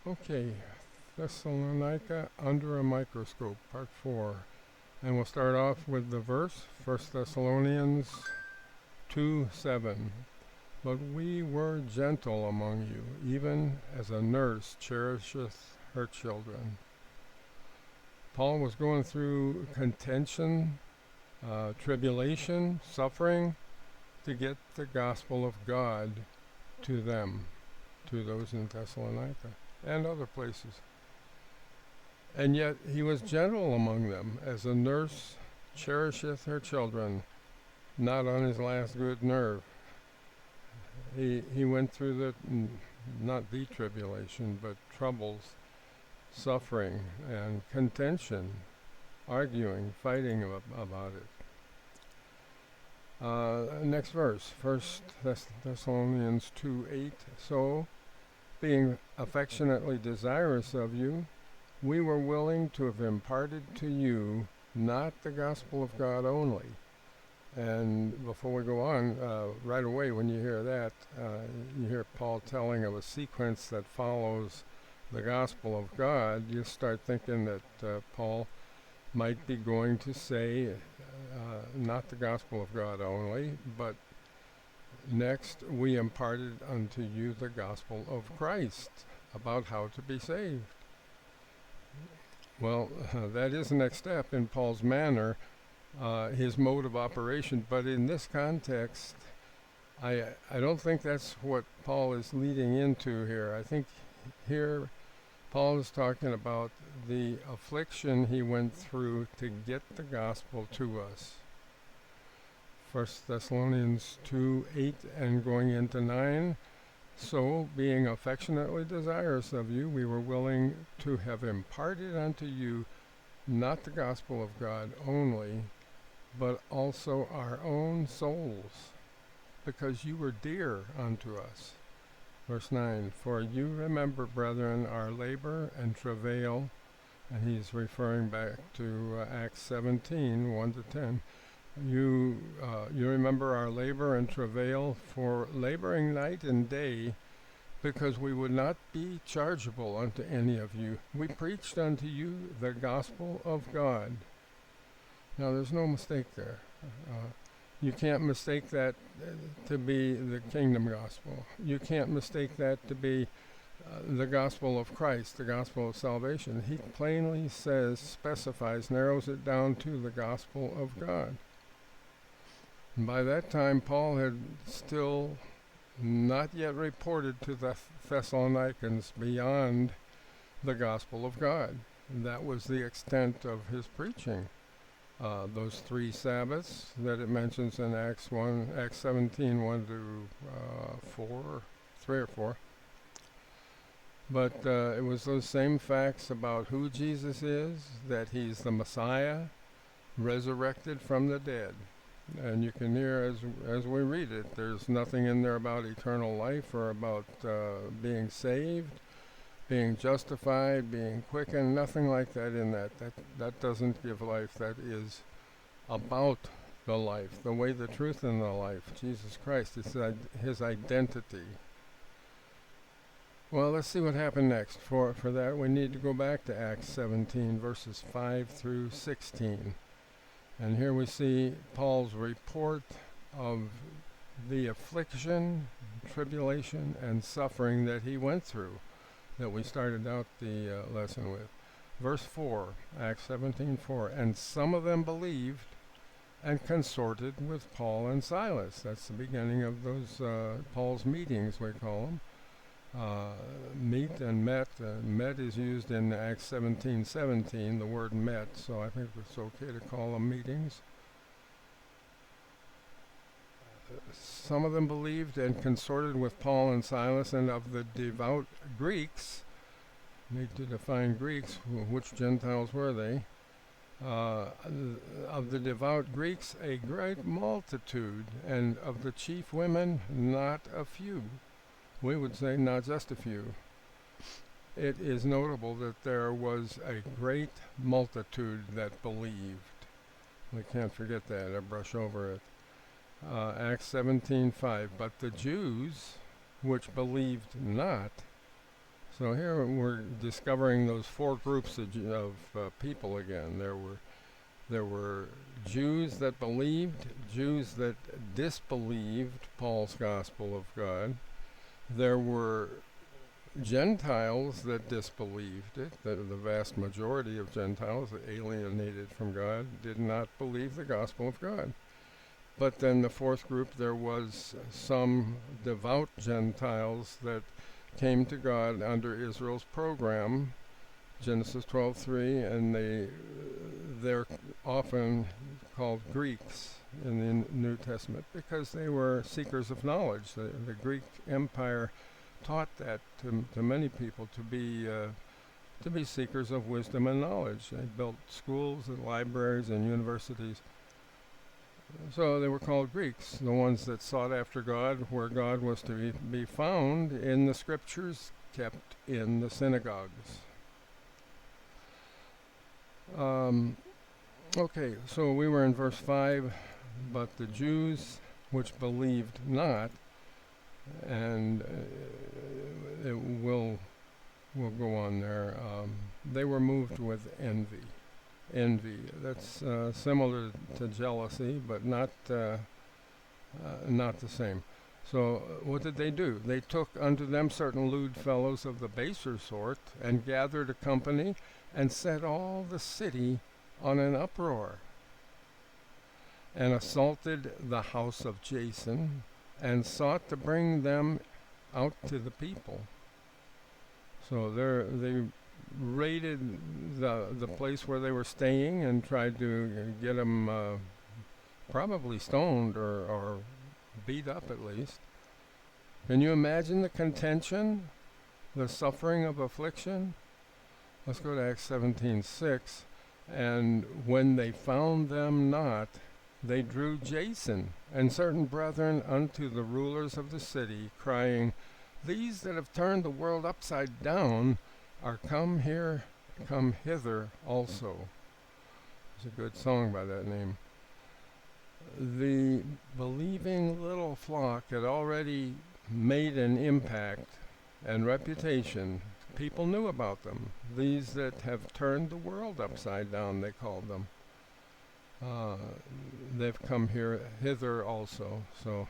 Okay, Thessalonica under a microscope, part 4. And we'll start off with the verse, 1 Thessalonians 2:7. But we were gentle among you, even as a nurse cherisheth her children. Paul was going through contention, tribulation, suffering, to get the gospel of God to them, to those in Thessalonica and other places. And yet he was gentle among them, as a nurse cherisheth her children, not on his last good nerve. He went through not the tribulation, but troubles, suffering, and contention, arguing, fighting about it. Next verse, 1 Thessalonians 2:8. So, being affectionately desirous of you, we were willing to have imparted to you not the gospel of God only. And before we go on, right away when you hear that, you hear Paul telling of a sequence that follows the gospel of God, you start thinking that Paul might be going to say not the gospel of God only, but next we imparted unto you the gospel of Christ, about how to be saved. Well, that is the next step in Paul's manner, his mode of operation, but in this context, I don't think that's what Paul is leading into here. I think here Paul is talking about the affliction he went through to get the gospel to us. 1 Thessalonians 2:8 and going into 9. So, being affectionately desirous of you, we were willing to have imparted unto you not the gospel of God only, but also our own souls, because you were dear unto us. Verse 9, for you remember, brethren, our labor and travail, and he's referring back to Acts 17, 1-10. You remember our labor and travail, for laboring night and day, because we would not be chargeable unto any of you. We preached unto you the gospel of God. Now, there's no mistake there. You can't mistake that to be the kingdom gospel. You can't mistake that to be the gospel of Christ, the gospel of salvation. He plainly says, specifies, narrows it down to the gospel of God. And by that time, Paul had still not yet reported to the Thessalonians beyond the gospel of God. And that was the extent of his preaching. Those 3 Sabbaths that it mentions in Acts 17, 1-4, 3 or 4. But it was those same facts about who Jesus is, that he's the Messiah, resurrected from the dead. And you can hear as we read it, there's nothing in there about eternal life or about being saved, being justified, being quickened, nothing like that in that. That doesn't give life. That is about the life, the way, the truth, and the life. Jesus Christ is his identity. Well, let's see what happened next. For that, we need to go back to Acts 17, verses 5-16. And here we see Paul's report of the affliction, tribulation, and suffering that he went through, that we started out the lesson with. Verse 4, Acts 17:4, and some of them believed and consorted with Paul and Silas. That's the beginning of those Paul's meetings, we call them. Meet and met. Met is used in Acts 17:17, the word met, so I think it's okay to call them meetings. Some of them believed and consorted with Paul and Silas, and of the devout Greeks, need to define Greeks, which Gentiles were they? Of the devout Greeks, a great multitude, and of the chief women, not a few. We would say not just a few. It is notable that there was a great multitude that believed. We can't forget that or brush over it. Acts 17:5. But the Jews, which believed not, So here we're discovering those four groups of people again. There were Jews that believed, Jews that disbelieved Paul's gospel of God. There were Gentiles that disbelieved it. The vast majority of Gentiles, alienated from God, did not believe the gospel of God. But then the fourth group, there was some devout Gentiles that came to God under Israel's program, Genesis 12:3, and they're often called Greeks in the New Testament because they were seekers of knowledge. The Greek Empire taught that to many people to be seekers of wisdom and knowledge. They built schools and libraries and universities. So they were called Greeks, the ones that sought after God, where God was to be found in the scriptures kept in the synagogues. Okay, so we were in verse 5, but the Jews which believed not, and we'll go on there, they were moved with envy. That's similar to jealousy, but not the same. So what did they do? They took unto them certain lewd fellows of the baser sort, and gathered a company, and set all the city on an uproar, and assaulted the house of Jason, and sought to bring them out to the people. So they raided the place where they were staying and tried to get them probably stoned or beat up at least. Can you imagine the contention, the suffering of affliction? Let's go to Acts 17:6. And when they found them not, they drew Jason and certain brethren unto the rulers of the city, crying, These that have turned the world upside down are come hither also. It's a good song by that name. The believing little flock had already made an impact and reputation. People knew about them. These that have turned the world upside down, they called them. They've come hither also. So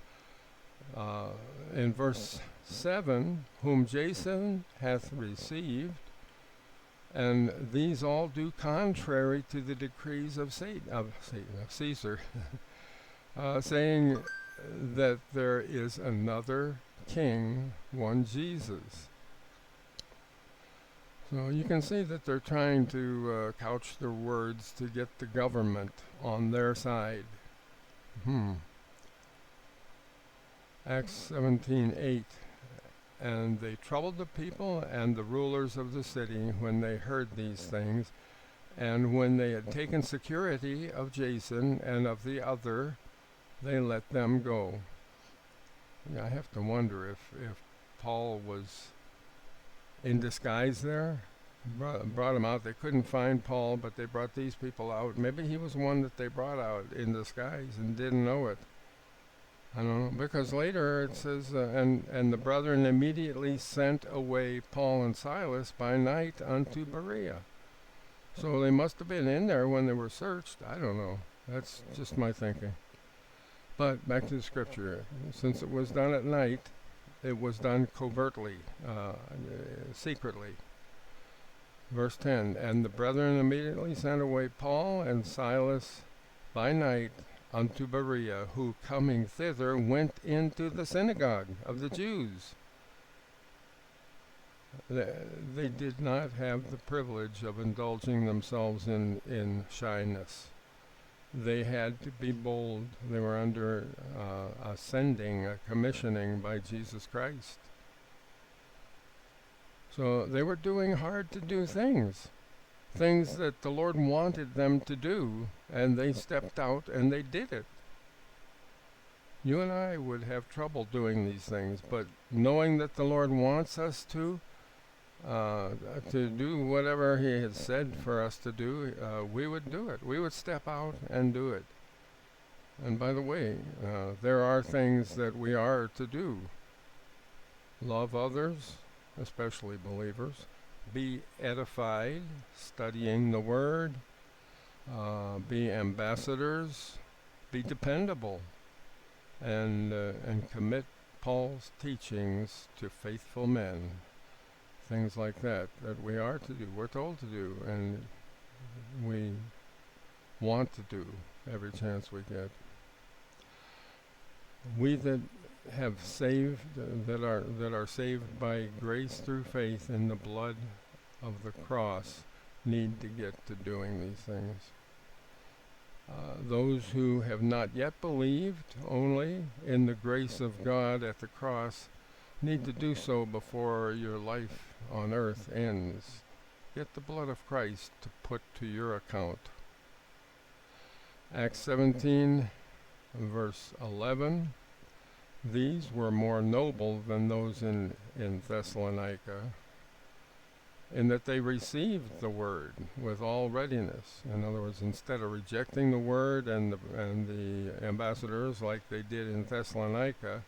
in verse 7, whom Jason hath received, and these all do contrary to the decrees of Caesar, saying that there is another king, one Jesus. So you can see that they're trying to couch their words to get the government on their side. Acts 17:8. And they troubled the people and the rulers of the city when they heard these things. And when they had taken security of Jason and of the other, they let them go. Yeah, I have to wonder if Paul was in disguise there. Brought him out. They couldn't find Paul, but they brought these people out. Maybe he was one that they brought out in disguise and didn't know it. I don't know, because later it says, and the brethren immediately sent away Paul and Silas by night unto Berea. So they must have been in there when they were searched. I don't know. That's just my thinking. But back to the scripture. Since it was done at night, it was done covertly, secretly. Verse 10, and the brethren immediately sent away Paul and Silas by night unto Berea, who coming thither went into the synagogue of the Jews. They did not have the privilege of indulging themselves in shyness. They had to be bold. They were under a sending, a commissioning by Jesus Christ. So they were doing hard to do things that the Lord wanted them to do, and they stepped out and they did it. You and I would have trouble doing these things, but knowing that the Lord wants us to do whatever He has said for us to do, we would do it. We would step out and do it. And by the way, there are things that we are to do. Love others, especially believers. Be edified, studying the Word. Be ambassadors. Be dependable, and commit Paul's teachings to faithful men. Things like that we are to do, we're told to do, and we want to do every chance we get. We that have saved, that are saved by grace through faith in the blood of the cross, need to get to doing these things. Those who have not yet believed only in the grace of God at the cross need to do so before your life on earth ends. Get the blood of Christ to put to your account. Acts 17, verse 11. These were more noble than those in Thessalonica, in that they received the word with all readiness. In other words, instead of rejecting the word and the ambassadors like they did in Thessalonica,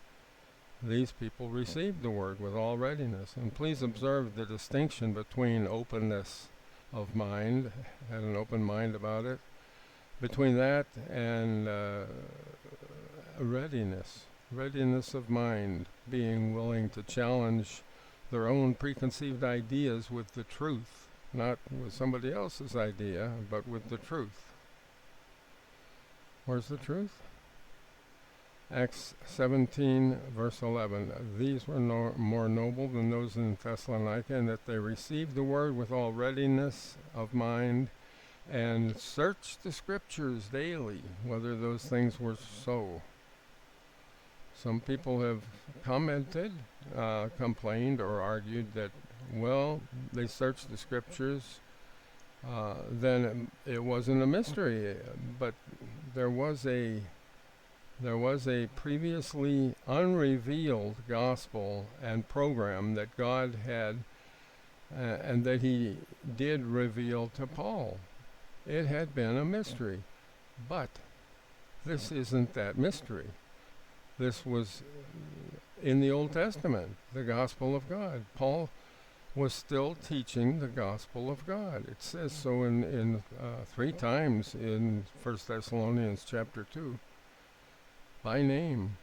these people received the word with all readiness. And please observe the distinction between openness of mind, had an open mind about it, between that and readiness of mind, being willing to challenge their own preconceived ideas with the truth, not with somebody else's idea, but with the truth. Where's the truth? Acts 17, verse 11. These were more noble than those in Thessalonica, in that they received the word with all readiness of mind, and searched the scriptures daily, whether those things were so. Some people have commented, complained, or argued that, well, they searched the scriptures, then it wasn't a mystery. But there was a previously unrevealed gospel and program that God had, and that He did reveal to Paul. It had been a mystery, but this isn't that mystery. This was in the Old Testament, the gospel of God. Paul was still teaching the gospel of God. It says so in 3 times in 1 Thessalonians chapter 2, by name.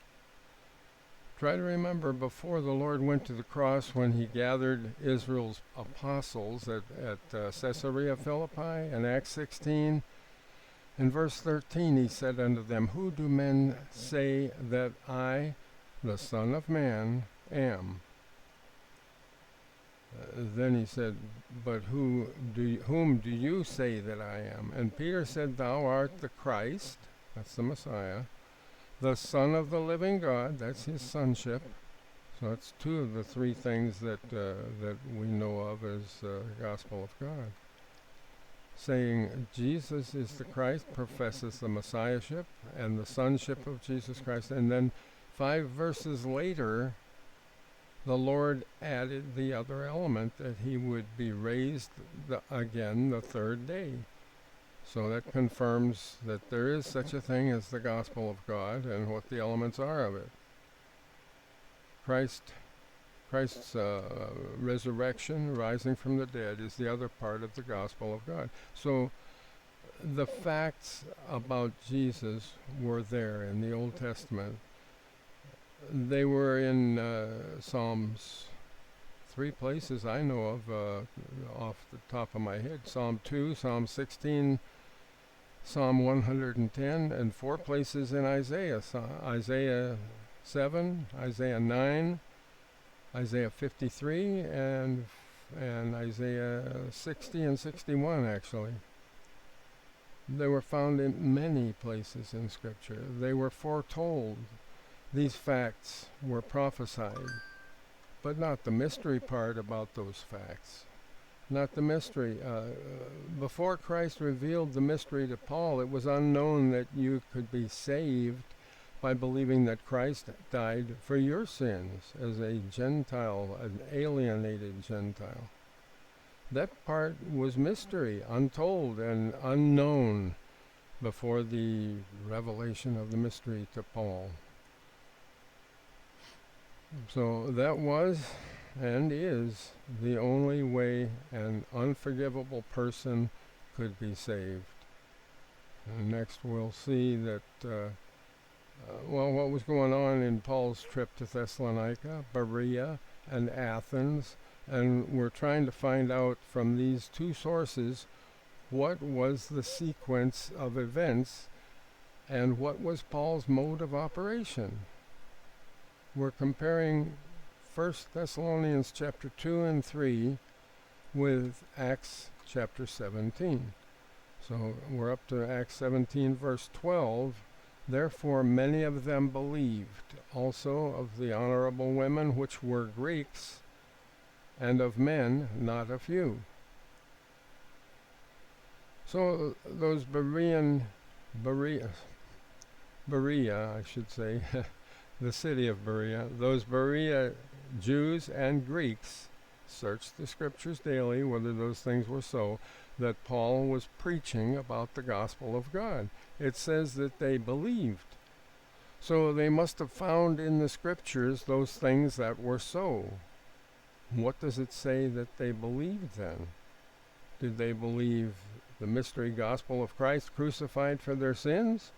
Try to remember before the Lord went to the cross, when He gathered Israel's apostles at Caesarea Philippi in Acts 16. In verse 13 He said unto them, Who do men say that I, the Son of Man, am? Then He said, But whom do you say that I am? And Peter said, Thou art the Christ, that's the Messiah, the Son of the living God, that's His sonship. So that's 2 of the 3 things that we know of as the gospel of God. Saying Jesus is the Christ professes the Messiahship and the sonship of Jesus Christ. And then 5 verses later, the Lord added the other element, that He would be raised again the 3rd day. So that confirms that there is such a thing as the gospel of God and what the elements are of it. Christ's resurrection, rising from the dead, is the other part of the gospel of God. So the facts about Jesus were there in the Old Testament. They were in Psalms, 3 places I know of off the top of my head. Psalm 2, Psalm 16, Psalm 110, and 4 places in Isaiah. Isaiah 7, Isaiah 9, Isaiah 53, and Isaiah 60 and 61, actually. They were found in many places in Scripture. They were foretold. These facts were prophesied, but not the mystery part about those facts. Not the mystery. Before Christ revealed the mystery to Paul, it was unknown that you could be saved by believing that Christ died for your sins as a Gentile, an alienated Gentile. That part was mystery, untold and unknown before the revelation of the mystery to Paul. So that was and is the only way an unforgivable person could be saved. And next we'll see that, what was going on in Paul's trip to Thessalonica, Berea, and Athens, and we're trying to find out from these two sources what was the sequence of events and what was Paul's mode of operation. We're comparing 1 Thessalonians chapter 2 and 3 with Acts chapter 17. So we're up to Acts 17 verse 12. Therefore many of them believed, also of the honorable women which were Greeks, and of men not a few. So those Berea, I should say, the city of Berea, those Berea Jews and Greeks searched the scriptures daily whether those things were so, that Paul was preaching about the gospel of God. It says that they believed. So they must have found in the scriptures those things that were so. What does it say that they believed then? Did they believe the mystery gospel of Christ crucified for their sins?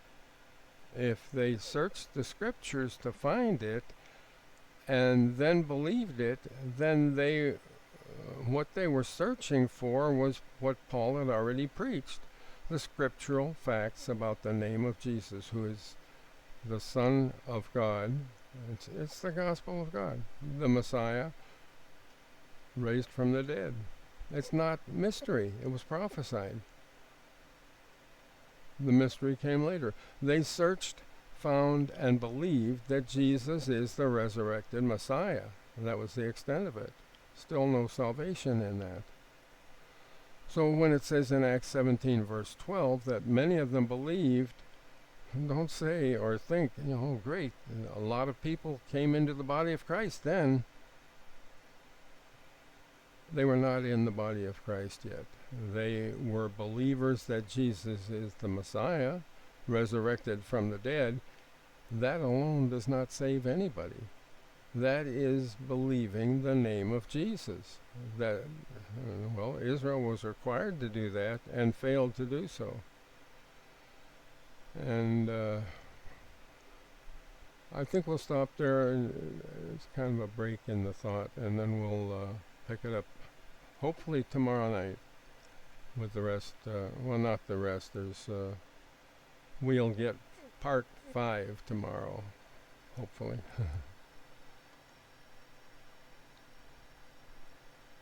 If they searched the scriptures to find it and then believed it, then what they were searching for was what Paul had already preached, the scriptural facts about the name of Jesus, who is the Son of God. It's the gospel of God, the Messiah raised from the dead. It's not mystery. It was prophesied. The mystery came later. They searched, found, and believed that Jesus is the resurrected Messiah. And that was the extent of it. Still no salvation in that. So when it says in Acts 17 verse 12 that many of them believed, don't say or think, great, a lot of people came into the body of Christ then. They were not in the body of Christ yet. They were believers that Jesus is the Messiah, resurrected from the dead. That alone does not save anybody. That is believing the name of Jesus. That, Israel was required to do that and failed to do so. And I think we'll stop there. It's kind of a break in the thought, and then we'll pick it up hopefully tomorrow night with the rest. Not the rest. We'll get part 5 tomorrow, hopefully.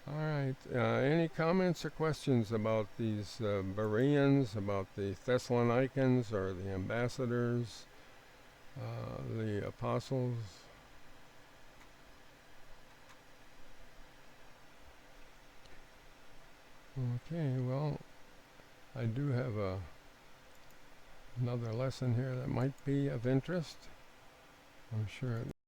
All right. Any comments or questions about these Bereans, about the Thessalonians or the ambassadors, the apostles? Okay, well, I do have another lesson here that might be of interest. I'm sure